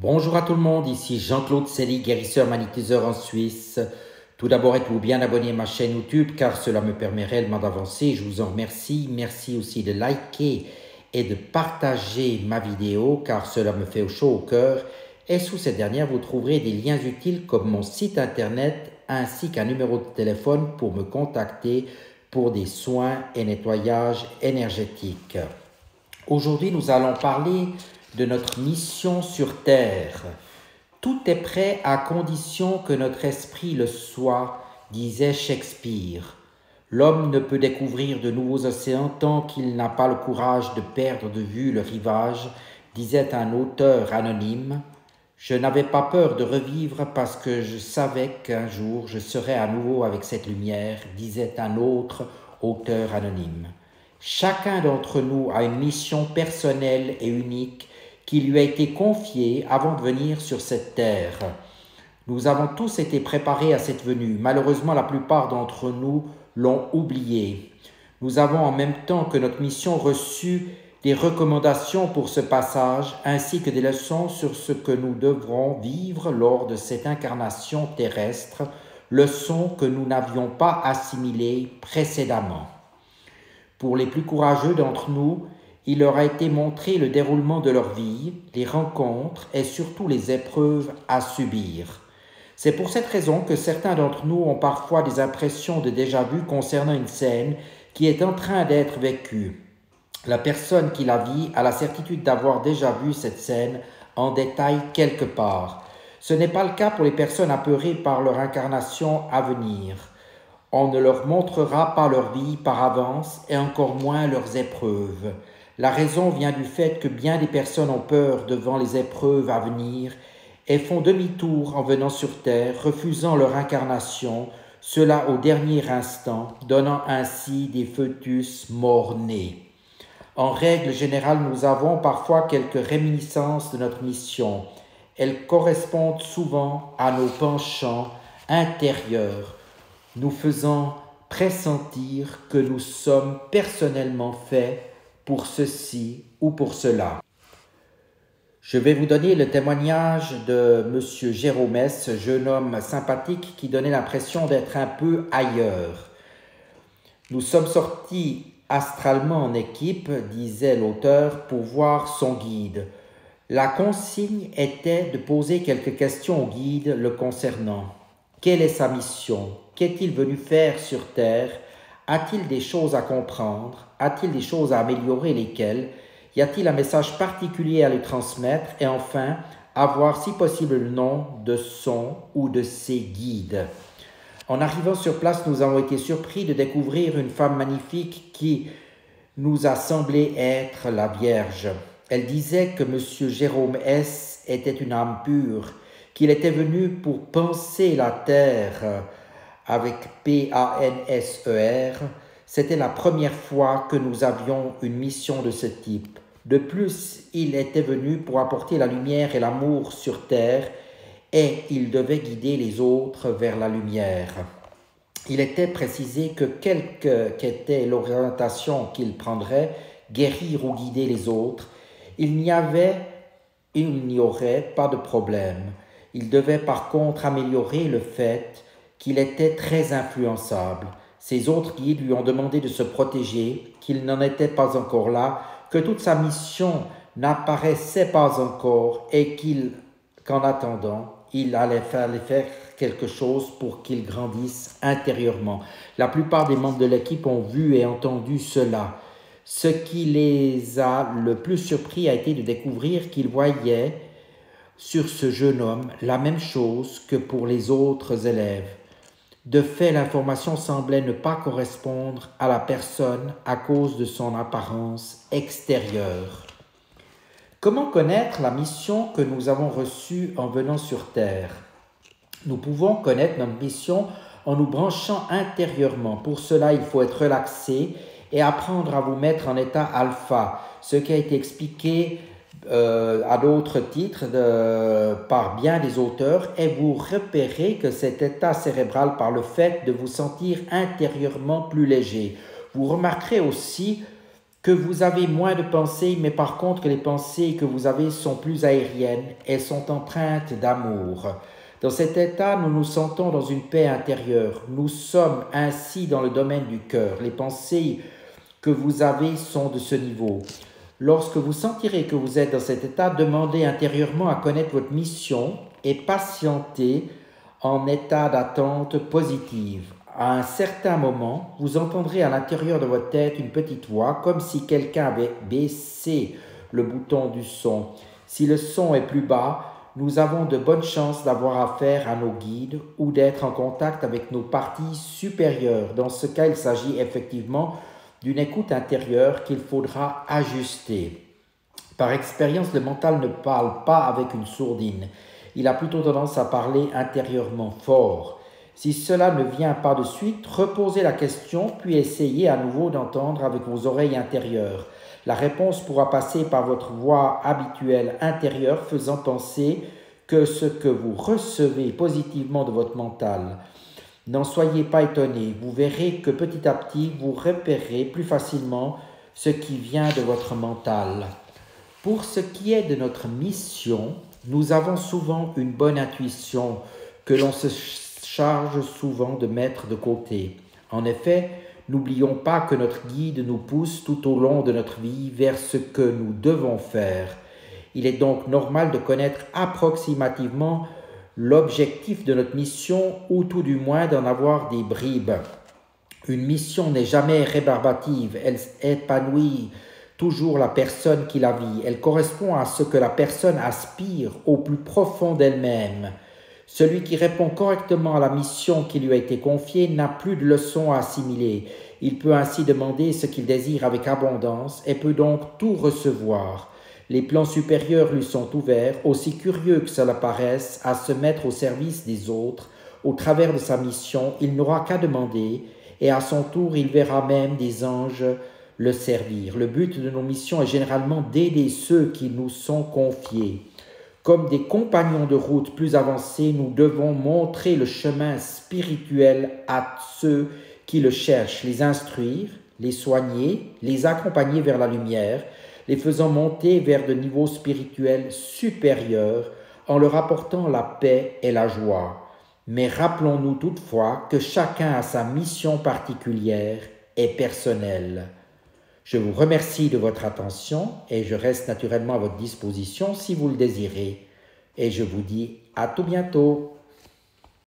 Bonjour à tout le monde, ici Jean-Claude Sely, guérisseur magnétiseur en Suisse. Tout d'abord, êtes-vous bien abonné à ma chaîne YouTube car cela me permet réellement d'avancer. Je vous en remercie. Merci aussi de liker et de partager ma vidéo car cela me fait chaud au cœur. Et sous cette dernière, vous trouverez des liens utiles comme mon site internet ainsi qu'un numéro de téléphone pour me contacter pour des soins et nettoyage énergétique. Aujourd'hui, nous allons parler de notre mission sur Terre. Tout est prêt à condition que notre esprit le soit, disait Shakespeare. L'homme ne peut découvrir de nouveaux océans tant qu'il n'a pas le courage de perdre de vue le rivage, disait un auteur anonyme. Je n'avais pas peur de revivre parce que je savais qu'un jour je serais à nouveau avec cette lumière, disait un autre auteur anonyme. Chacun d'entre nous a une mission personnelle et unique qui lui a été confiée avant de venir sur cette terre. Nous avons tous été préparés à cette venue. Malheureusement, la plupart d'entre nous l'ont oublié. Nous avons en même temps que notre mission reçu des recommandations pour ce passage ainsi que des leçons sur ce que nous devrons vivre lors de cette incarnation terrestre, leçons que nous n'avions pas assimilées précédemment. Pour les plus courageux d'entre nous, il leur a été montré le déroulement de leur vie, les rencontres et surtout les épreuves à subir. C'est pour cette raison que certains d'entre nous ont parfois des impressions de déjà-vu concernant une scène qui est en train d'être vécue. La personne qui la vit a la certitude d'avoir déjà vu cette scène en détail quelque part. Ce n'est pas le cas pour les personnes apeurées par leur incarnation à venir. On ne leur montrera pas leur vie par avance et encore moins leurs épreuves. La raison vient du fait que bien des personnes ont peur devant les épreuves à venir et font demi-tour en venant sur Terre, refusant leur incarnation, cela au dernier instant, donnant ainsi des fœtus morts-nés. En règle générale, nous avons parfois quelques réminiscences de notre mission. Elles correspondent souvent à nos penchants intérieurs, nous faisant pressentir que nous sommes personnellement faits pour ceci ou pour cela. Je vais vous donner le témoignage de M. Jérôme S., jeune homme sympathique qui donnait l'impression d'être un peu ailleurs. Nous sommes sortis astralement en équipe, disait l'auteur, pour voir son guide. La consigne était de poser quelques questions au guide le concernant. Quelle est sa mission? Qu'est-il venu faire sur Terre? A-t-il des choses à comprendre? A-t-il des choses à améliorer? Lesquelles? Y a-t-il un message particulier à lui transmettre? Et enfin, avoir si possible le nom de son ou de ses guides. En arrivant sur place, nous avons été surpris de découvrir une femme magnifique qui nous a semblé être la Vierge. Elle disait que M. Jérôme S. était une âme pure, qu'il était venu pour penser la terre avec P-A-N-S-E-R. C'était la première fois que nous avions une mission de ce type. De plus, il était venu pour apporter la lumière et l'amour sur terre et il devait guider les autres vers la lumière. Il était précisé que quelle qu'était l'orientation qu'il prendrait, guérir ou guider les autres, il n'y aurait pas de problème. Il devait par contre améliorer le fait qu'il était très influençable. Ses autres guides lui ont demandé de se protéger, qu'il n'en était pas encore là, que toute sa mission n'apparaissait pas encore et qu'en attendant, il allait faire quelque chose pour qu'il grandisse intérieurement. La plupart des membres de l'équipe ont vu et entendu cela. Ce qui les a le plus surpris a été de découvrir qu'ils voyaient sur ce jeune homme la même chose que pour les autres élèves. De fait, l'information semblait ne pas correspondre à la personne à cause de son apparence extérieure. Comment connaître la mission que nous avons reçue en venant sur Terre? Nous pouvons connaître notre mission en nous branchant intérieurement. Pour cela, il faut être relaxé et apprendre à vous mettre en état alpha, ce qui a été expliqué à d'autres titres par bien des auteurs, et vous repérez que cet état cérébral par le fait de vous sentir intérieurement plus léger. Vous remarquerez aussi que vous avez moins de pensées, mais par contre que les pensées que vous avez sont plus aériennes, elles sont empreintes d'amour. Dans cet état, nous nous sentons dans une paix intérieure. Nous sommes ainsi dans le domaine du cœur. Les pensées que vous avez sont de ce niveau. Lorsque vous sentirez que vous êtes dans cet état, demandez intérieurement à connaître votre mission et patientez en état d'attente positive. À un certain moment, vous entendrez à l'intérieur de votre tête une petite voix, comme si quelqu'un avait baissé le bouton du son. Si le son est plus bas, nous avons de bonnes chances d'avoir affaire à nos guides ou d'être en contact avec nos parties supérieures. Dans ce cas, il s'agit effectivement d'une écoute intérieure qu'il faudra ajuster. Par expérience, le mental ne parle pas avec une sourdine. Il a plutôt tendance à parler intérieurement fort. Si cela ne vient pas de suite, reposez la question puis essayez à nouveau d'entendre avec vos oreilles intérieures. La réponse pourra passer par votre voix habituelle intérieure, faisant penser que ce que vous recevez positivement de votre mental. N'en soyez pas étonnés, vous verrez que petit à petit, vous repérez plus facilement ce qui vient de votre mental. Pour ce qui est de notre mission, nous avons souvent une bonne intuition que l'on se charge souvent de mettre de côté. En effet, n'oublions pas que notre guide nous pousse tout au long de notre vie vers ce que nous devons faire. Il est donc normal de connaître approximativement l'objectif de notre mission ou tout du moins d'en avoir des bribes. Une mission n'est jamais rébarbative, elle épanouit toujours la personne qui la vit. Elle correspond à ce que la personne aspire au plus profond d'elle-même. Celui qui répond correctement à la mission qui lui a été confiée n'a plus de leçons à assimiler. Il peut ainsi demander ce qu'il désire avec abondance et peut donc tout recevoir. Les plans supérieurs lui sont ouverts, aussi curieux que cela paraisse, à se mettre au service des autres. Au travers de sa mission, il n'aura qu'à demander, et à son tour, il verra même des anges le servir. Le but de nos missions est généralement d'aider ceux qui nous sont confiés. Comme des compagnons de route plus avancés, nous devons montrer le chemin spirituel à ceux qui le cherchent, les instruire, les soigner, les accompagner vers la lumière, les faisant monter vers de niveaux spirituels supérieurs en leur apportant la paix et la joie. Mais rappelons-nous toutefois que chacun a sa mission particulière et personnelle. Je vous remercie de votre attention et je reste naturellement à votre disposition si vous le désirez. Et je vous dis à tout bientôt.